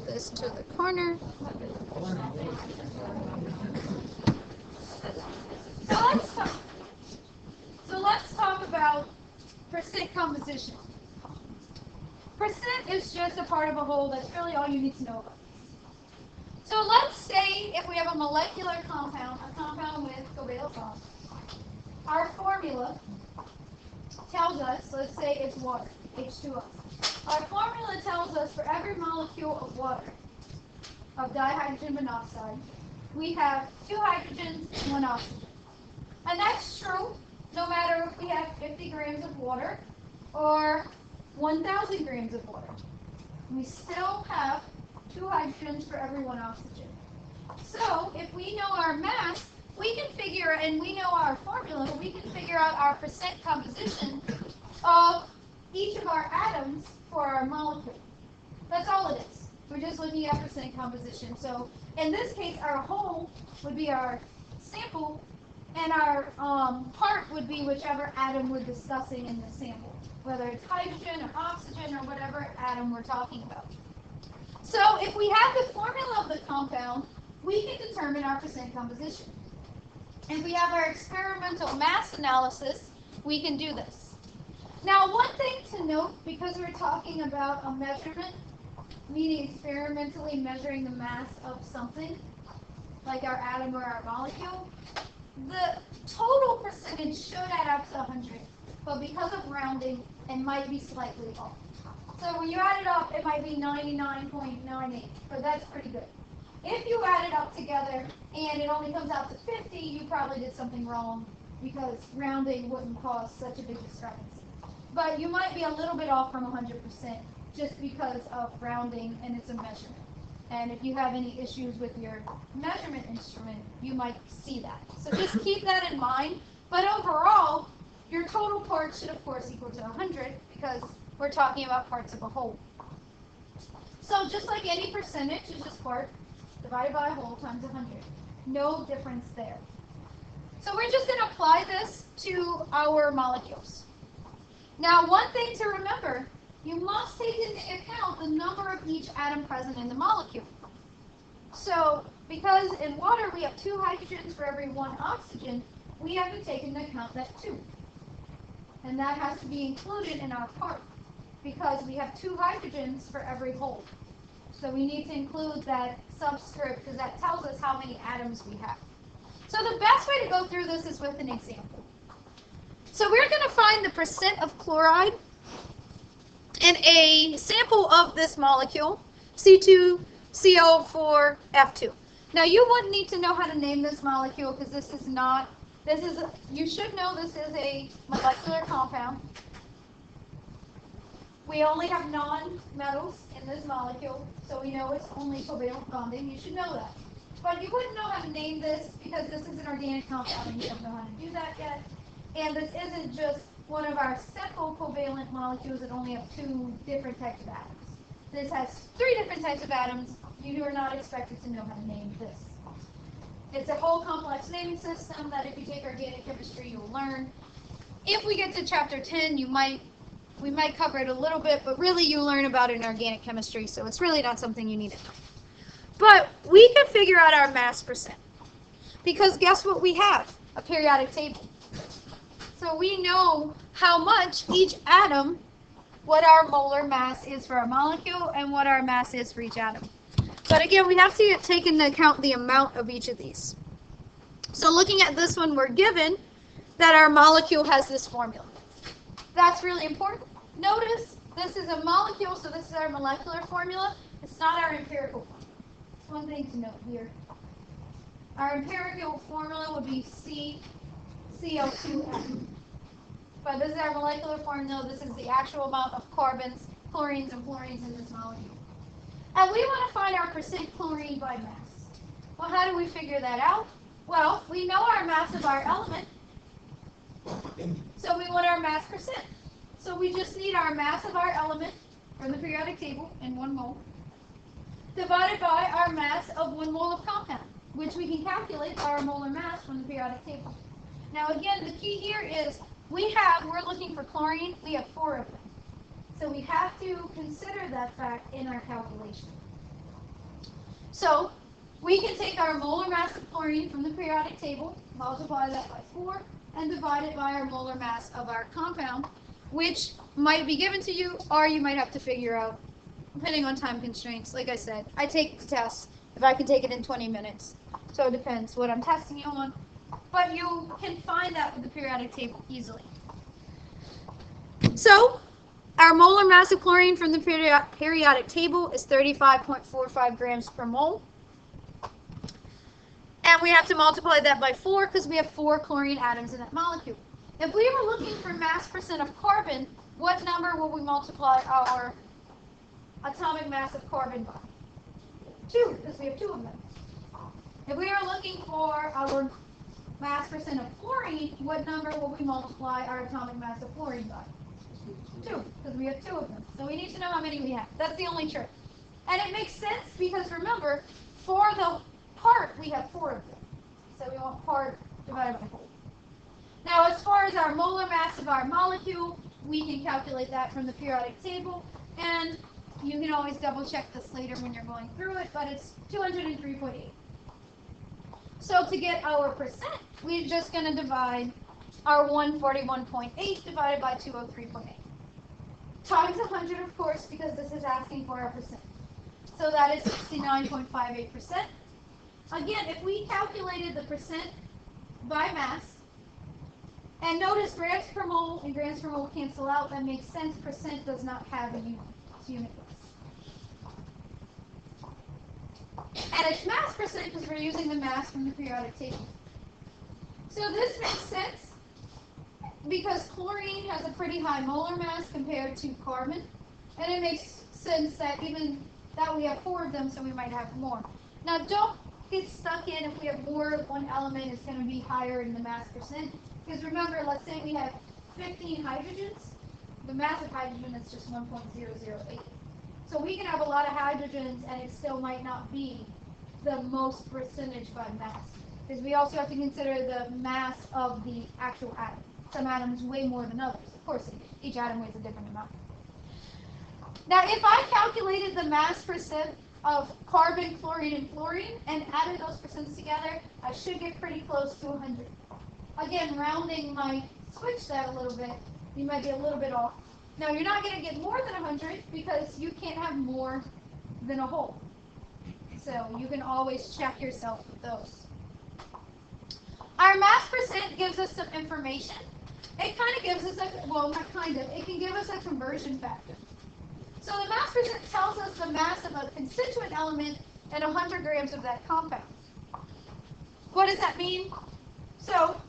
This to the corner. So let's talk about percent composition. Percent is just a part of a whole. That's really all you need to know about. So let's say if we have a molecular compound, a compound with covalent bonds, our formula tells us, let's say it's water, H2O. Our formula tells us for every molecule of water, of dihydrogen monoxide, we have 2 hydrogens and 1 oxygen. And that's true no matter if we have 50 grams of water or 1,000 grams of water. We still have 2 hydrogens for every 1 oxygen. So if we know our mass, we can figure, and we know our formula, we can figure out our percent composition of each of our atoms for our molecule. That's all it is. We're just looking at percent composition. So in this case, our whole would be our sample, and our part would be whichever atom we're discussing in the sample, whether it's hydrogen or oxygen or whatever atom we're talking about. So if we have the formula of the compound, we can determine our percent composition. If we have our experimental mass analysis, we can do this. Now, one thing to note, because we're talking about a measurement, meaning experimentally measuring the mass of something, like our atom or our molecule, the total percentage should add up to 100, but because of rounding, it might be slightly off. So when you add it up, it might be 99.98, but that's pretty good. If you add it up together and it only comes out to 50, you probably did something wrong, because rounding wouldn't cause such a big discrepancy. But you might be a little bit off from 100% just because of rounding, and it's a measurement. And if you have any issues with your measurement instrument, you might see that. So just keep that in mind. But overall, your total parts should, of course, equal to 100, because we're talking about parts of a whole. So just like any percentage, it's just part divided by a whole times 100. No difference there. So we're just going to apply this to our molecules. Now, one thing to remember, you must take into account the number of each atom present in the molecule. So, because in water we have 2 hydrogens for every 1 oxygen, we have to take into account that 2. And that has to be included in our part, because we have 2 hydrogens for every whole. So we need to include that subscript, because that tells us how many atoms we have. So the best way to go through this is with an example. So we're going to find the percent of chloride in a sample of this molecule, C2CO4F2. Now you wouldn't need to know how to name this molecule, because you should know this is a molecular compound. We only have non-metals in this molecule, so we know it's only covalent bonding. You should know that. But you wouldn't know how to name this, because this is an organic compound and you don't know how to do that yet. And this isn't just one of our simple covalent molecules that only have 2 different types of atoms. This has 3 different types of atoms. You are not expected to know how to name this. It's a whole complex naming system that if you take organic chemistry, you'll learn. If we get to chapter 10, we might cover it a little bit, but really you learn about it in organic chemistry, so it's really not something you need to know. But we can figure out our mass percent, because guess what we have? A periodic table. So we know how much each atom, what our molar mass is for our molecule, and what our mass is for each atom. But again, we have to take into account the amount of each of these. So looking at this one, we're given that our molecule has this formula. That's really important. Notice this is a molecule, so this is our molecular formula. It's not our empirical formula. That's one thing to note here. Our empirical formula would be CCO2F. But this is our molecular formula. This is the actual amount of carbons, chlorines, and fluorines in this molecule. And we want to find our percent chlorine by mass. Well, how do we figure that out? Well, we know our mass of our element, so we want our mass percent. So we just need our mass of our element from the periodic table in 1 mole, divided by our mass of 1 mole of compound, which we can calculate our molar mass from the periodic table. Now again, the key here is we're looking for chlorine. We have 4 of them. So we have to consider that fact in our calculation. So we can take our molar mass of chlorine from the periodic table, multiply that by 4, and divide it by our molar mass of our compound, which might be given to you, or you might have to figure out, depending on time constraints. Like I said, I take the test if I can take it in 20 minutes. So it depends what I'm testing you on. But you can find that with the periodic table easily. So our molar mass of chlorine from the periodic table is 35.45 grams per mole. And we have to multiply that by 4 because we have 4 chlorine atoms in that molecule. If we were looking for mass percent of carbon, what number will we multiply our atomic mass of carbon by? 2, because we have 2 of them. If we are looking for our mass percent of fluorine, what number will we multiply our atomic mass of fluorine by? 2, because we have 2 of them. So we need to know how many we have. That's the only trick. And it makes sense because remember, for the part, we have 4 of them. So we want part divided by whole. Now, as far as our molar mass of our molecule, we can calculate that from the periodic table. And you can always double check this later when you're going through it, but it's 203.8. So to get our percent, we're just going to divide our 141.8 divided by 203.8. Times 100, of course, because this is asking for our percent. So that is 69.58%. Again, if we calculated the percent by mass, and notice grams per mole and grams per mole cancel out, that makes sense. Percent does not have a unit. It's unitless. And it's mass percent because we're using the mass from the periodic table. So this makes sense because chlorine has a pretty high molar mass compared to carbon. And it makes sense that even that we have 4 of them, so we might have more. Now don't get stuck in if we have more of one element, it's going to be higher in the mass percent. Because remember, let's say we have 15 hydrogens. The mass of hydrogen is just 1.008. So we can have a lot of hydrogens and it still might not be the most percentage by mass. Because we also have to consider the mass of the actual atom. Some atoms weigh more than others. Of course, each atom weighs a different amount. Now, if I calculated the mass percent of carbon, chlorine, and fluorine and added those percents together, I should get pretty close to 100. Again, rounding might switch that a little bit. You might be a little bit off. Now, you're not going to get more than 100 because you can't have more than a whole. So you can always check yourself with those. Our mass percent gives us some information. It kind of gives us a, well, not kind of, it can give us a conversion factor. So the mass percent tells us the mass of a constituent element and 100 grams of that compound. What does that mean? So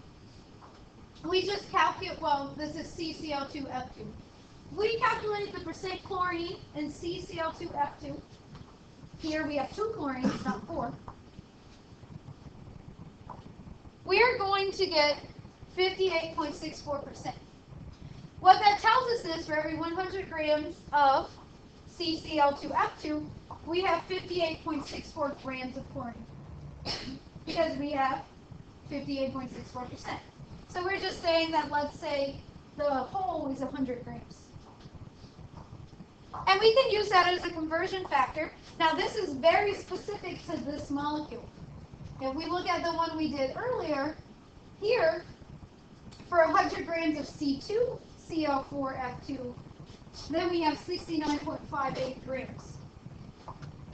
we just calculate, well, this is CCl2F2. We calculate the percent chlorine in CCl2F2. Here we have 2 chlorines, not 4. We are going to get 58.64%. What that tells us is for every 100 grams of CCl2F2, we have 58.64 grams of chlorine because we have 58.64%. So we're just saying that, let's say, the whole is 100 grams. And we can use that as a conversion factor. Now, this is very specific to this molecule. If we look at the one we did earlier, here, for 100 grams of C2Cl4F2, then we have 69.58 grams.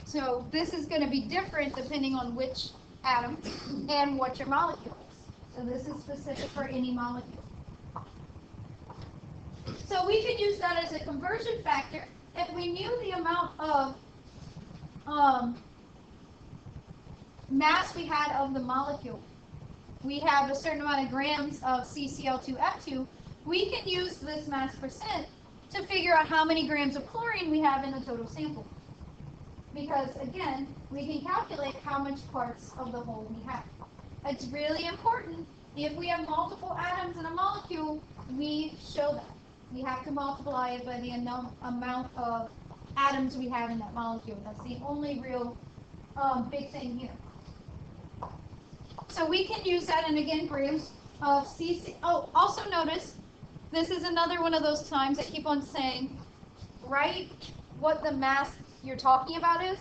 So this is going to be different depending on which atom and what your molecule is. So this is specific for any molecule. So we can use that as a conversion factor. If we knew the amount of mass we had of the molecule, we have a certain amount of grams of CCl2F2, we can use this mass percent to figure out how many grams of chlorine we have in the total sample. Because, again, we can calculate how much parts of the whole we have. It's really important. If we have multiple atoms in a molecule, we show that. We have to multiply it by the amount of atoms we have in that molecule. That's the only real big thing here. So we can use that, and again, grams of CC. Oh, also notice, this is another one of those times I keep on saying, write what the mass you're talking about is.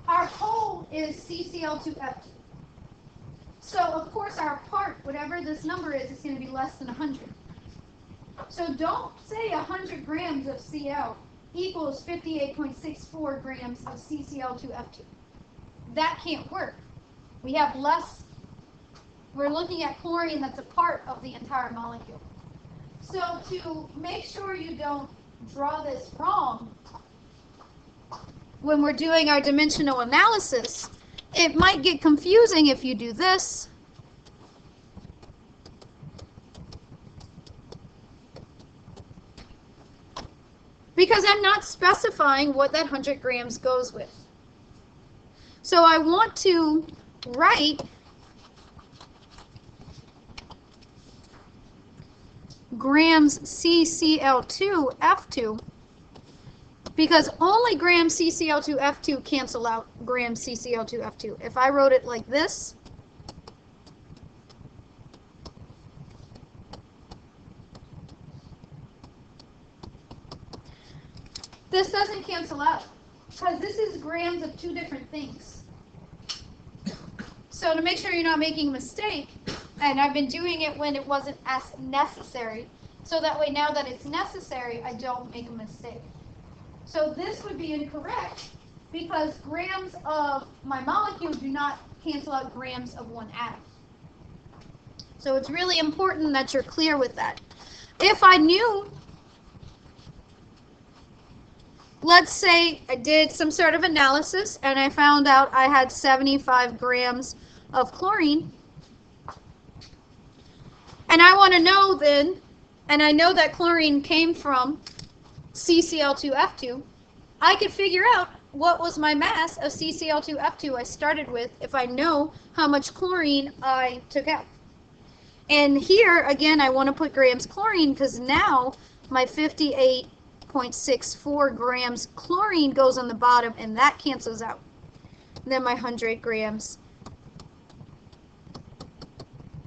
Our whole is CCl2F2. So, of course, our part, whatever this number is going to be less than 100. So don't say 100 grams of Cl equals 58.64 grams of CCl2F2. That can't work. We have less. We're looking at chlorine that's a part of the entire molecule. So to make sure you don't draw this wrong, when we're doing our dimensional analysis, it might get confusing if you do this. Because I'm not specifying what that 100 grams goes with. So I want to write grams CCl2F2 because only grams CCl2F2 cancel out grams CCl2F2. If I wrote it like this, this doesn't cancel out because this is grams of two different things. So to make sure you're not making a mistake, and I've been doing it when it wasn't as necessary, so that way now that it's necessary, I don't make a mistake. So this would be incorrect because grams of my molecule do not cancel out grams of one atom. So it's really important that you're clear with that. If I knew, let's say I did some sort of analysis and I found out I had 75 grams of chlorine, and I want to know then, and I know that chlorine came from CCl2F2, I could figure out what was my mass of CCl2F2 I started with if I know how much chlorine I took out. And here, again, I want to put grams chlorine because now my 58.64 grams chlorine goes on the bottom and that cancels out. And then my 100 grams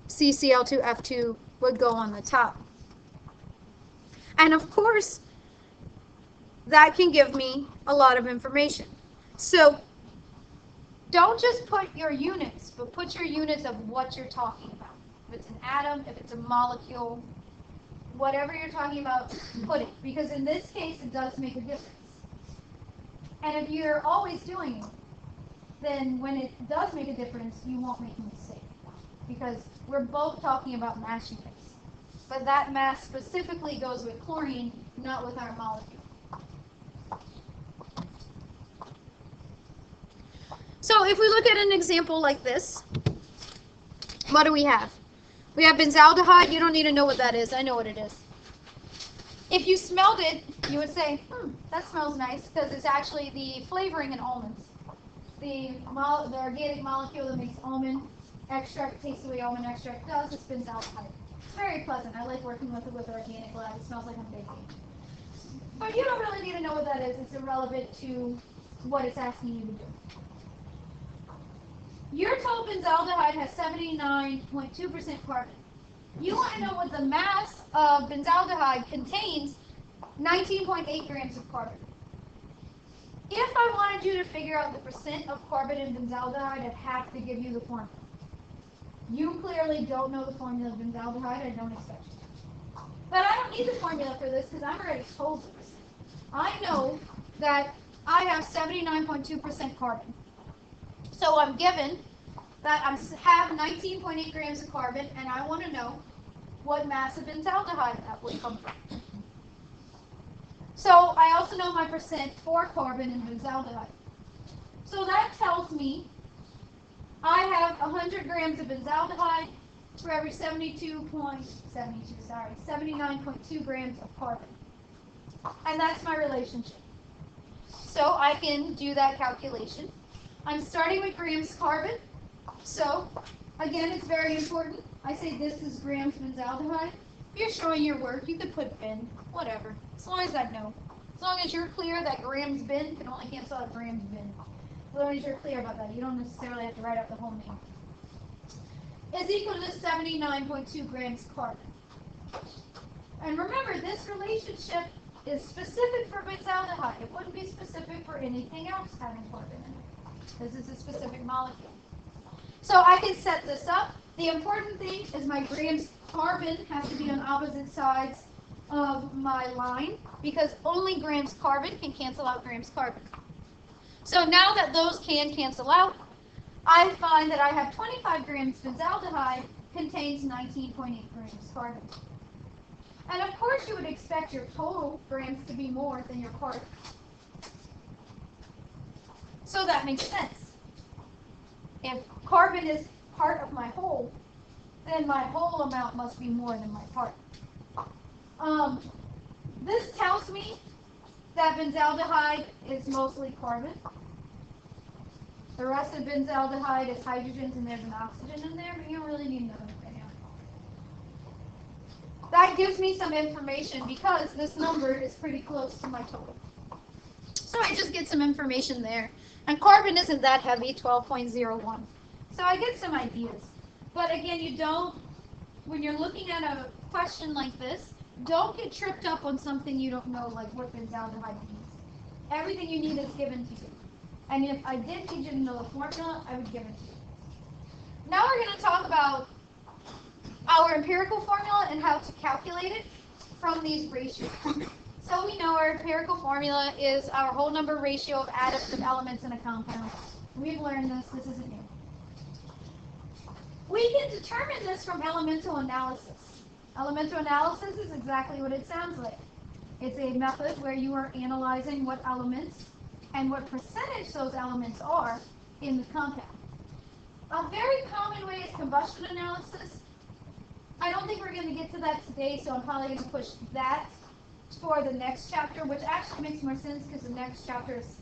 CCl2F2 would go on the top. And of course, that can give me a lot of information. So don't just put your units, but put your units of what you're talking about. If it's an atom, if it's a molecule, whatever you're talking about, put it. Because in this case, it does make a difference. And if you're always doing it, then when it does make a difference, you won't make a mistake. Because we're both talking about mass units. But that mass specifically goes with chlorine, not with our molecule. So if we look at an example like this, what do we have? We have benzaldehyde. You don't need to know what that is. I know what it is. If you smelled it, you would say, that smells nice, because it's actually the flavoring in almonds. The organic molecule that makes almond extract tastes the way almond extract does. It's benzaldehyde. It's very pleasant. I like working with it with organic lab. It smells like I'm baking. But you don't really need to know what that is. It's irrelevant to what it's asking you to do. Your total benzaldehyde has 79.2% carbon. You want to know what the mass of benzaldehyde contains, 19.8 grams of carbon. If I wanted you to figure out the percent of carbon in benzaldehyde, I'd have to give you the formula. You clearly don't know the formula of benzaldehyde. I don't expect you to. But I don't need the formula for this because I'm already told this. I know that I have 79.2% carbon. So I'm given that I have 19.8 grams of carbon, and I want to know what mass of benzaldehyde that would come from. So I also know my percent for carbon in benzaldehyde. So that tells me I have 100 grams of benzaldehyde for every 79.2 grams of carbon. And that's my relationship. So I can do that calculation. I'm starting with grams carbon. So, again, it's very important. I say this is grams benzaldehyde. If you're showing your work, you could put bin, whatever. As long as I know. As long as you're clear that grams bin can only cancel out grams bin. As long as you're clear about that. You don't necessarily have to write out the whole name. Is equal to 79.2 grams carbon. And remember, this relationship is specific for benzaldehyde. It wouldn't be specific for anything else having carbon in it. This is a specific molecule. So I can set this up. The important thing is my grams carbon has to be on opposite sides of my line because only grams carbon can cancel out grams carbon. So now that those can cancel out, I find that I have 25 grams benzaldehyde contains 19.8 grams carbon. And of course you would expect your total grams to be more than your carbon. So that makes sense. If carbon is part of my whole, then my whole amount must be more than my part. This tells me that benzaldehyde is mostly carbon. The rest of benzaldehyde is hydrogens and there's an oxygen in there, but you don't really need to know that right now. That gives me some information because this number is pretty close to my total. So I just get some information there. And carbon isn't that heavy, 12.01. So I get some ideas. But again, you don't, when you're looking at a question like this, don't get tripped up on something you don't know, like what benzaldehyde means. Everything you need is given to you. And if I did need you to know the formula, I would give it to you. Now we're going to talk about our empirical formula and how to calculate it from these ratios. So we know our empirical formula is our whole number ratio of atoms and elements in a compound. We've learned this. This isn't new. We can determine this from elemental analysis. Elemental analysis is exactly what it sounds like. It's a method where you are analyzing what elements and what percentage those elements are in the compound. A very common way is combustion analysis. I don't think we're going to get to that today, so I'm probably going to push that for the next chapter, which actually makes more sense because the next chapter is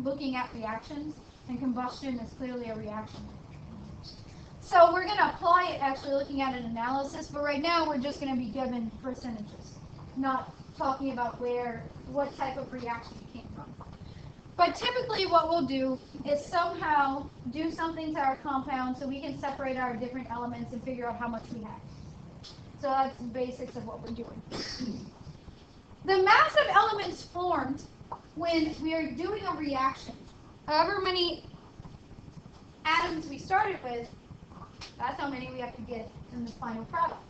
looking at reactions, and combustion is clearly a reaction. So we're going to apply it actually looking at an analysis, but right now we're just going to be given percentages, not talking about what type of reaction it came from. But typically what we'll do is somehow do something to our compound so we can separate our different elements and figure out how much we have. So that's the basics of what we're doing. The mass of elements formed when we are doing a reaction, however many atoms we started with, that's how many we have to get in the final product.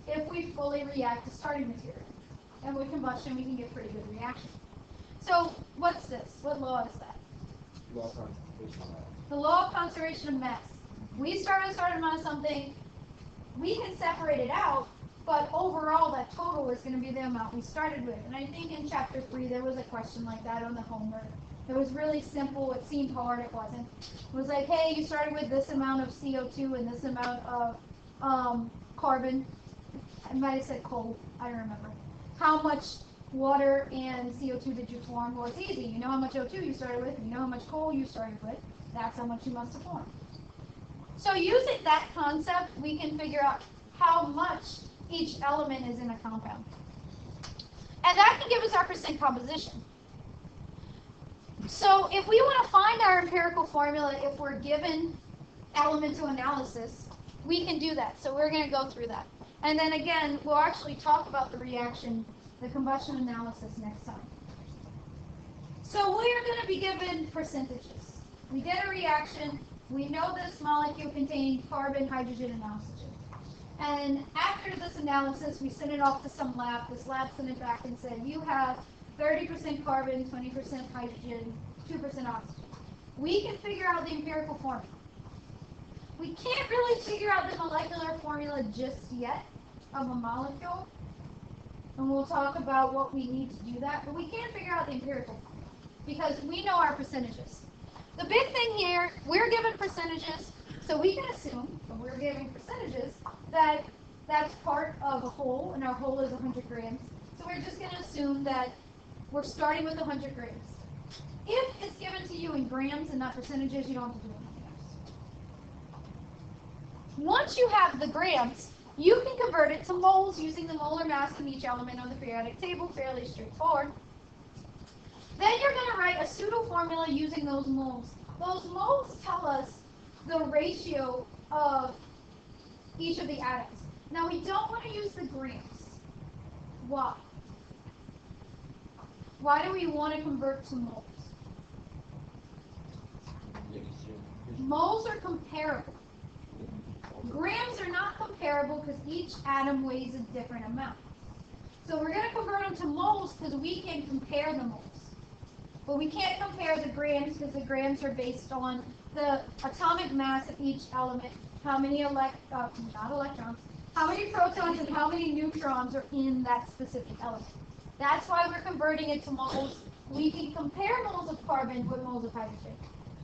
If we fully react the starting material. And with combustion, we can get pretty good reaction. So what's this? What law is that? Law of conservation of mass. The law of conservation of mass. We start a certain amount of something, we can separate it out, but overall that total is going to be the amount we started with. And I think in chapter 3 there was a question like that on the homework. It was really simple. It seemed hard. It wasn't. It was like, hey, you started with this amount of CO2 and this amount of carbon. I might have said coal. I don't remember. How much water and CO2 did you form? Well, it's easy. You know how much O2 you started with. You know how much coal you started with. That's how much you must have formed. So using that concept, we can figure out how much each element is in a compound. And that can give us our percent composition. So if we want to find our empirical formula, if we're given elemental analysis, we can do that. So we're going to go through that. And then again, we'll actually talk about the reaction, the combustion analysis next time. So we're going to be given percentages. We did a reaction. We know this molecule contained carbon, hydrogen, and oxygen. And after this analysis, we sent it off to some lab. This lab sent it back and said, you have 30% carbon, 20% hydrogen, 2% oxygen. We can figure out the empirical formula. We can't really figure out the molecular formula just yet of a molecule. And we'll talk about what we need to do that. But we can figure out the empirical formula because we know our percentages. The big thing here, we're given percentages. So we can assume, when we're giving percentages, that that's part of a whole, and our whole is 100 grams. So we're just going to assume that we're starting with 100 grams. If it's given to you in grams and not percentages, you don't have to do anything else. Once you have the grams, you can convert it to moles using the molar mass of each element on the periodic table, fairly straightforward. Then you're going to write a pseudo formula using those moles. Those moles tell us the ratio of each of the atoms. Now we don't want to use the grams. Why? Why do we want to convert to moles? Moles are comparable. Grams are not comparable because each atom weighs a different amount. So we're going to convert them to moles because we can compare the moles. But we can't compare the grams because the grams are based on the atomic mass of each element, how many how many protons and how many neutrons are in that specific element. That's why we're converting it to moles. We can compare moles of carbon with moles of hydrogen,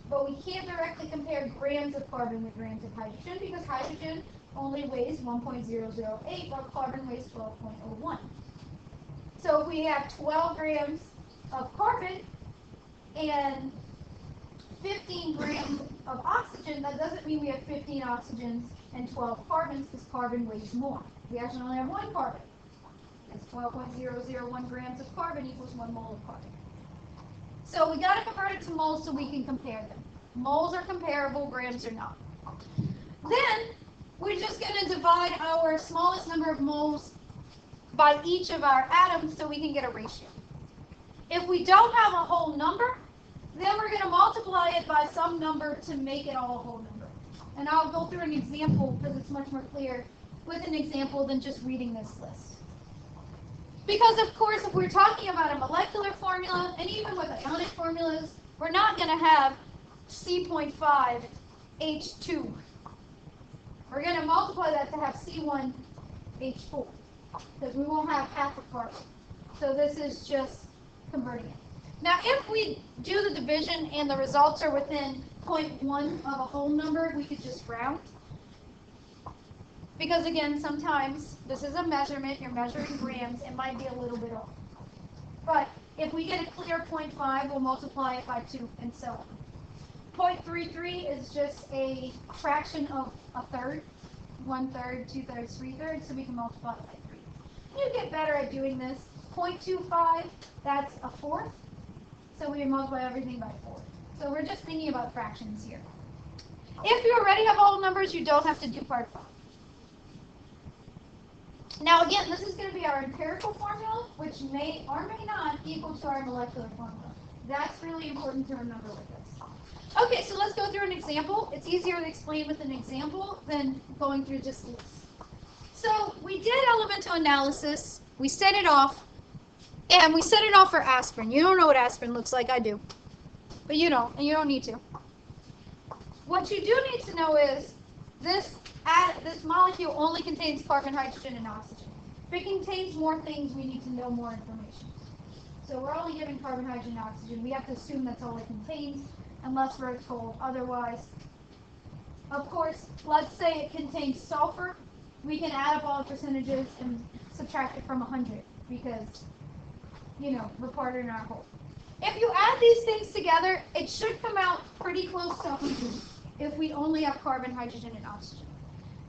but we can't directly compare grams of carbon with grams of hydrogen because hydrogen only weighs 1.008 while carbon weighs 12.01. So if we have 12 grams of carbon and 15 grams of oxygen, that doesn't mean we have 15 oxygens and 12 carbons because carbon weighs more. We actually only have one carbon. It's 12.001 grams of carbon equals 1 mole of carbon. So we got to convert it to moles so we can compare them. Moles are comparable, grams are not. Then we're just going to divide our smallest number of moles by each of our atoms so we can get a ratio. If we don't have a whole number, then we're going to multiply it by some number to make it all a whole number. And I'll go through an example because it's much more clear with an example than just reading this list. Because, of course, if we're talking about a molecular formula, and even with ionic formulas, we're not going to have C.5 H2. We're going to multiply that to have C1 H4, because we won't have half a carbon. So this is just converting it. Now, if we do the division and the results are within 0.1 of a whole number, we could just round. Because again, sometimes this is a measurement, you're measuring grams, it might be a little bit off. But if we get a clear 0.5, we'll multiply it by 2 and so on. 0.33 is just a fraction of a third, 1/3, 2/3, 3/3, so we can multiply it by 3. You get better at doing this. 0.25, that's a fourth, so we multiply everything by 4. So we're just thinking about fractions here. If you already have whole numbers, you don't have to do part 5. Now again, this is going to be our empirical formula, which may or may not equal to our molecular formula. That's really important to remember with this. Okay, so let's go through an example. It's easier to explain with an example than going through just lists. So we did elemental analysis, we set it off, and we set it off for aspirin. You don't know what aspirin looks like, I do. But you don't, and you don't need to. What you do need to know is this molecule only contains carbon, hydrogen, and oxygen. If it contains more things, we need to know more information. So we're only given carbon, hydrogen, and oxygen. We have to assume that's all it contains, unless we're told otherwise. Of course, let's say it contains sulfur. We can add up all the percentages and subtract it from 100 because, we're part in our whole. If you add these things together, it should come out pretty close to 100 if we only have carbon, hydrogen, and oxygen,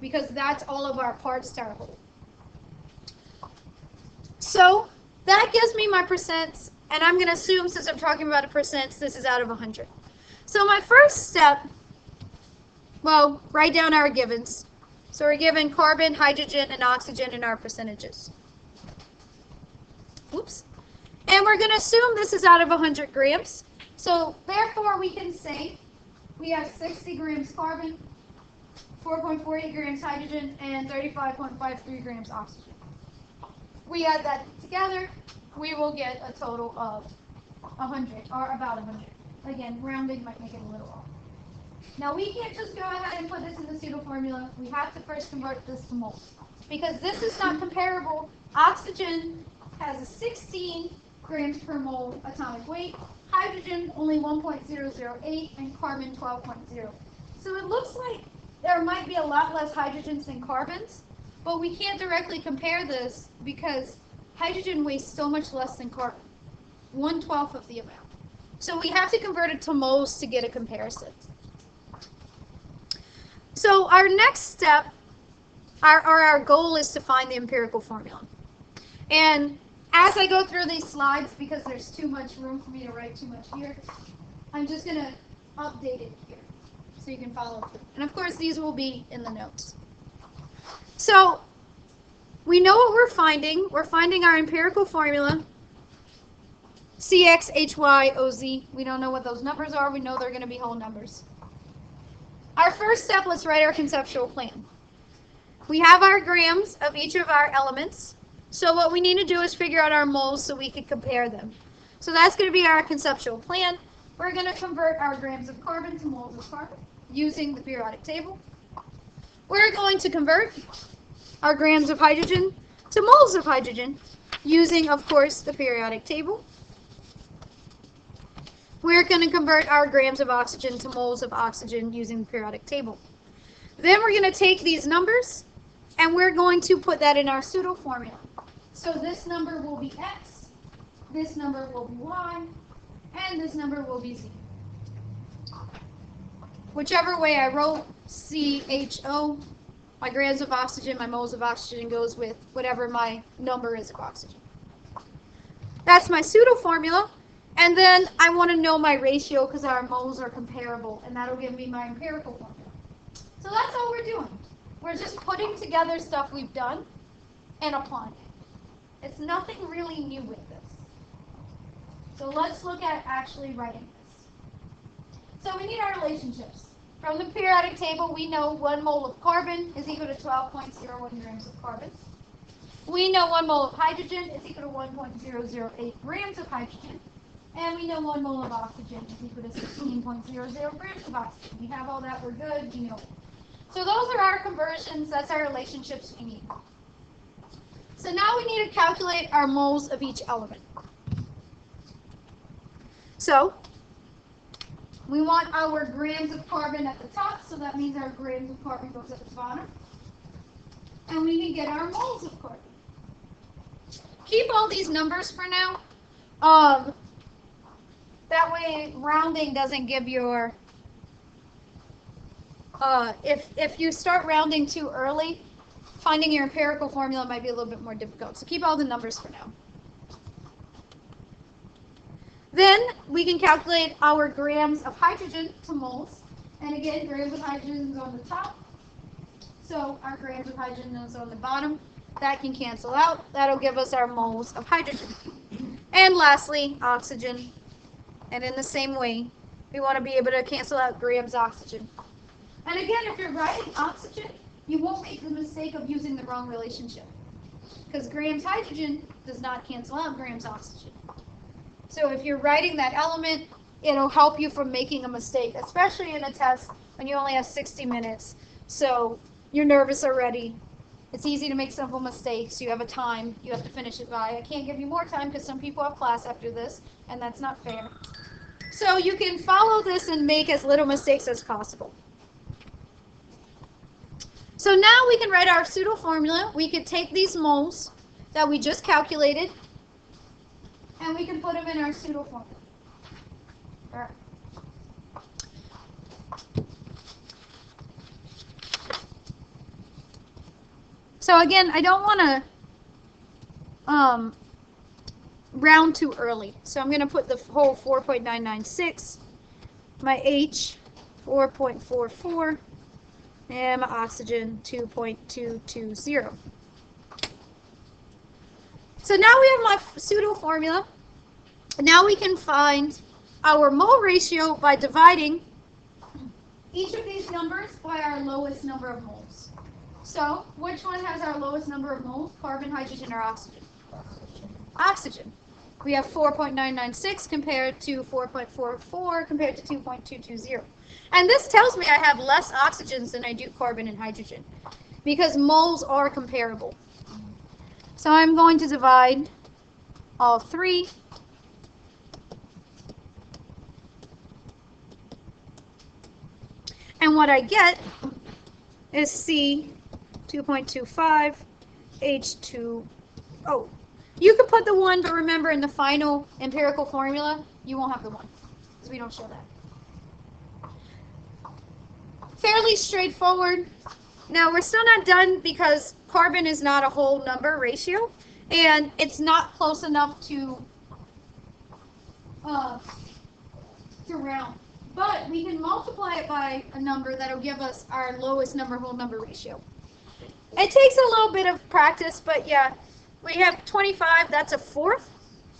because that's all of our parts to our whole. So that gives me my percents, and I'm going to assume, since I'm talking about a percent, this is out of 100. So my first step, well, write down our givens. So we're given carbon, hydrogen, and oxygen in our percentages. Oops. And we're going to assume this is out of 100 grams. So therefore, we can say we have 60 grams carbon, 4.48 grams hydrogen, and 35.53 grams oxygen. We add that together, we will get a total of 100, or about 100. Again, rounding might make it a little off. Now we can't just go ahead and put this in the pseudo formula. We have to first convert this to moles. Because this is not comparable. Oxygen has a 16 grams per mole atomic weight. Hydrogen only 1.008 and carbon 12.0. So it looks like there might be a lot less hydrogens than carbons, but we can't directly compare this because hydrogen weighs so much less than carbon, 1/12 of the amount. So we have to convert it to moles to get a comparison. So our next step, our goal is to find the empirical formula. And as I go through these slides, because there's too much room for me to write too much here, I'm just going to update it here so you can follow through. And of course, these will be in the notes. So We know what we're finding. We're finding our empirical formula, CXHYOZ. We don't know what those numbers are. We know they're going to be whole numbers. Our first step, let's write our conceptual plan. We have our grams of each of our elements. So what we need to do is figure out our moles so we can compare them. So that's going to be our conceptual plan. We're going to convert our grams of carbon to moles of carbon using the periodic table. We're going to convert our grams of hydrogen to moles of hydrogen using, of course, the periodic table. We're going to convert our grams of oxygen to moles of oxygen using the periodic table. Then we're going to take these numbers and we're going to put that in our pseudo formula. So this number will be X, this number will be Y, and this number will be Z. Whichever way I wrote CHO, my grams of oxygen, my moles of oxygen goes with whatever my number is of oxygen. That's my pseudo formula. And then I want to know my ratio because our moles are comparable, and that'll give me my empirical formula. So that's all we're doing. We're just putting together stuff we've done and applying it. It's nothing really new with this. So let's look at actually writing this. So we need our relationships. From the periodic table, we know 1 mole of carbon is equal to 12.01 grams of carbon. We know 1 mole of hydrogen is equal to 1.008 grams of hydrogen. And we know 1 mole of oxygen is equal to 16.00 grams of oxygen. We have all that, we're good, we know it. So those are our conversions, that's our relationships we need. So now we need to calculate our moles of each element. So we want our grams of carbon at the top, so that means our grams of carbon goes at the bottom. And we can get our moles of carbon. Keep all these numbers for now. That way rounding doesn't give your, if you start rounding too early, finding your empirical formula might be a little bit more difficult. So keep all the numbers for now. Then we can calculate our grams of hydrogen to moles. And again, grams of hydrogen is on the top. So our grams of hydrogen is on the bottom. That can cancel out. That'll give us our moles of hydrogen. And lastly, oxygen. And in the same way, we want to be able to cancel out grams oxygen. And again, if you're writing oxygen, you won't make the mistake of using the wrong relationship. Because grams hydrogen does not cancel out grams oxygen. So if you're writing that element, it'll help you from making a mistake, especially in a test when you only have 60 minutes. So you're nervous already. It's easy to make simple mistakes. You have a time you have to finish it by. I can't give you more time because some people have class after this, and that's not fair. So you can follow this and make as little mistakes as possible. So now we can write our pseudo formula. We could take these moles that we just calculated, and we can put them in our pseudo formula. All right. So again, I don't want to round too early. So I'm going to put the whole 4.996, my H 4.44, and my oxygen 2.220. So now we have my pseudo formula. Now we can find our mole ratio by dividing each of these numbers by our lowest number of moles. So which one has our lowest number of moles? Carbon, hydrogen, or oxygen? Oxygen. We have 4.996 compared to 4.44 compared to 2.220. And this tells me I have less oxygens than I do carbon and hydrogen because moles are comparable. So I'm going to divide all three. And what I get is C 2.25 H2O. You could put the 1, but remember in the final empirical formula, you won't have the 1 because we don't show that. Fairly straightforward. Now we're still not done because carbon is not a whole number ratio, and it's not close enough to round. But we can multiply it by a number that'll give us our lowest number whole number ratio. It takes a little bit of practice, but yeah, we have 25, that's a fourth.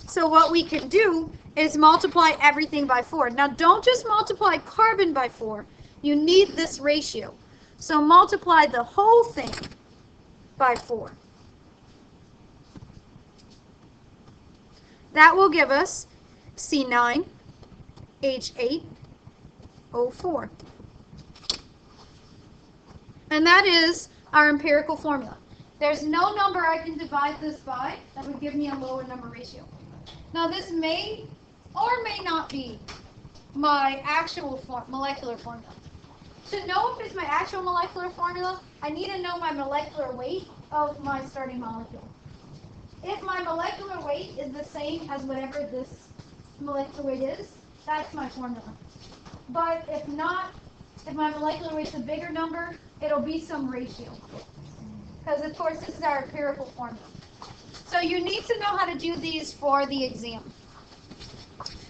So what we can do is multiply everything by 4. Now don't just multiply carbon by 4. You need this ratio. So multiply the whole thing by 4. That will give us C9H8O4. And that is our empirical formula. There's no number I can divide this by that would give me a lower number ratio. Now this may or may not be my actual molecular formula. To know if it's my actual molecular formula, I need to know my molecular weight of my starting molecule. If my molecular weight is the same as whatever this molecular weight is, that's my formula. But if not, if my molecular weight's a bigger number, it'll be some ratio. Because of course this is our empirical formula. So you need to know how to do these for the exam.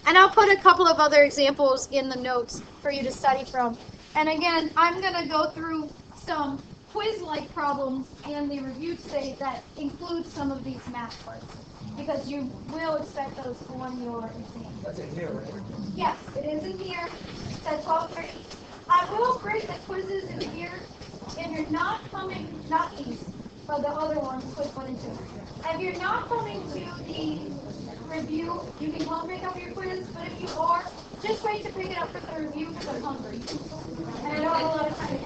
And I'll put a couple of other examples in the notes for you to study from. And again, I'm going to go through some quiz-like problems in the review today that include some of these math parts. Because you will expect those on your exam. That's in here, right? Yes, it is in here. It says 12:30. I will break the quizzes in here. If you're not coming, not these, but the other ones, quiz 1 and 2. If you're not coming to the review, you can come pick up your quiz, but if you are, just wait to pick it up for the review because I'm hungry. And I don't have a lot of time.